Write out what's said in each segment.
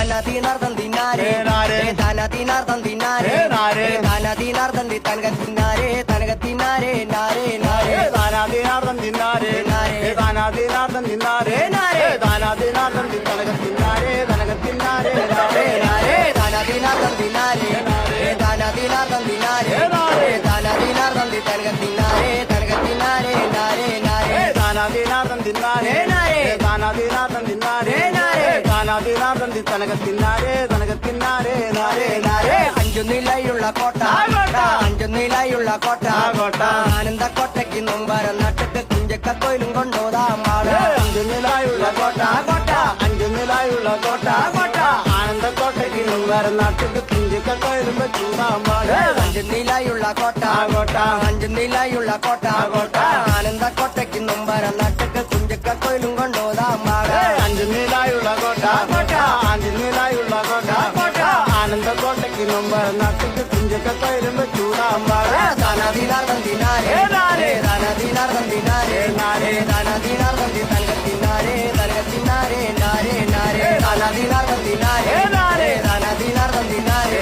താനാതീനാർദ്ദം തിന്നാരേ താനാതീനാർദ്ദം തിന്നാരേ താനാതീനാർദ്ദം തനകത്തിന്നാരേ തനകത്തിന്നാരേ നാരേ നാരേ താനാതീനാർദ്ദം തിന്നാരേ താനാതീനാർദ്ദം തിന്നാരേ താനാതീനാർദ്ദം തനകത്തിന്നാരേ തനകത്തിന്നാരേ നാരേ നാരേ താനാതീനാർദ്ദം തിന്നാരേ താനാതീനാർദ്ദം തിന്നാരേ താനാതീനാർദ്ദം തനകത്തിന്നാരേ തനകത്തിന്നാരേ നാരേ നാരേ താനാതീനാർദ്ദം തിന്നാരേ താനാതീനാർദ്ദം തിന്നാരേ താനാതീനാർദ്ദം തനകത്തിന്നാരേ തനകത്തിന്നാരേ നാരേ നാരേ അഞ്ചു നിലയുള്ള കോട്ട അഞ്ചു നിലയുള്ള കോട്ട ആനന്ദ കോട്ടയ്ക്ക് മുമ്പരം നട്ടിട്ട് കുഞ്ചക്കോയിലും കൊണ്ടോതാം അഞ്ചു നിലയുള്ള കോട്ട അഞ്ചു നിലയുള്ള കോട്ട ആനന്ദ കോട്ടയ്ക്ക് മുമ്പരം നട്ടിട്ട് കുഞ്ചക്കോയിലും ചൂടാം അഞ്ചു നിലയുള്ള കോട്ട അഞ്ചു നിലയുള്ള കോട്ട ആനന്ദ കോട്ടയ്ക്ക് മുമ്പരം നട്ടിട്ട് കുഞ്ചക്കോയിലും കൊണ്ടോതാം അഞ്ചു നിലയുള്ള കോട്ട അഞ്ചു നിലയുള്ള കോട്ട ആനന്ദ കോട്ടയ്ക്ക് മുമ്പരം നട്ടിട്ട് കുഞ്ചക്കോയിലും ചൂടാം താനാതീനാർദ്ദം തിന്നാരേ താനാതീനാർദ്ദം തിന്നാരേ താനാതീനാർദ്ദം തനകത്തിന്നാരേ തനകത്തിന്നാരേ നാരേ നാരേ താനാതീനാർദ്ദം തിന്നാരേ താനാതീനാർദ്ദം തിന്നാരേ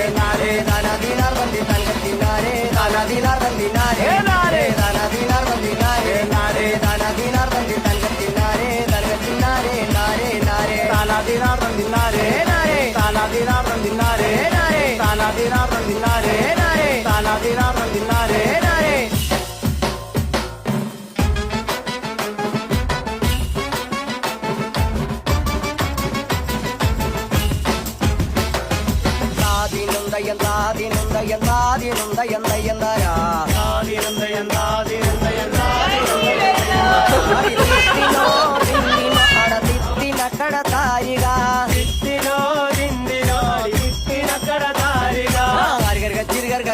താനാതീനാർദ്ദം തനകത്തിന്നാരേ താനാതീനാർദ്ദം തിന്നാരേ താനാതീനാർദ്ദം തിന്നാരേ താനാതീനാർദ്ദം തനകത്തിന്നാരേ തനകത്തിന്നാരേ നാരേ നാരേ താനാതീനാർദ്ദം തിന്നാരേ താനാതീനാർദ്ദം തിന്നാരേ താനാതീനാർദ്ദം തിന്നാരേ താനാതീനാർദ്ദം തിന്നാരേ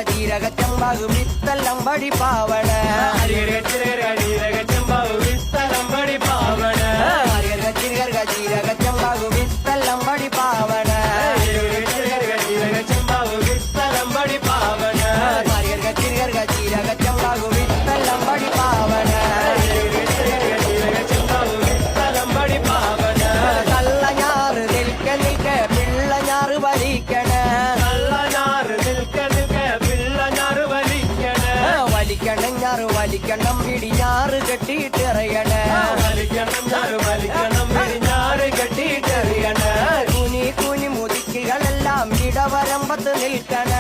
ജീരക ചെമ്പാകു വിത്തല്ലം പടി പാവണ ജീരക ചെമ്പാകു വിത്തല്ലം പടി പാവണ ജീരക ചെമ്പാകു വിത്തല്ലം പടി പാവണ ജീരക ചെമ്പാകു വിത്തല്ലം പടി പാവണ ജീരക ചെമ്പാകു വിത്തല്ലം പടി പാവണ ചെമ്പാകു വിത്തല്ലം പടി പാവണ കള്ളഞ്ഞാറ് നിൽക്ക നിൽക്ക പിള്ളഞ്ഞാറ് വലിക്കണ കള്ളഞ്ഞാറ് നിൽക്ക നിൽക്ക പിള്ളഞ്ഞാറ് വലിക്കണ വലിക്കണം ഞാറ് വലിക്കണം പിടിഞ്ഞാറ് കെട്ടിയിട്ടെറിയണ വലിക്കണം ഞാറ് വലിക്കണം പിടിഞ്ഞാറ് കെട്ടിയിട്ടെറിയണ കുനി കുനി മുതിക്കുകളെല്ലാം ഇടവരമ്പത്ത് നിൽക്കണ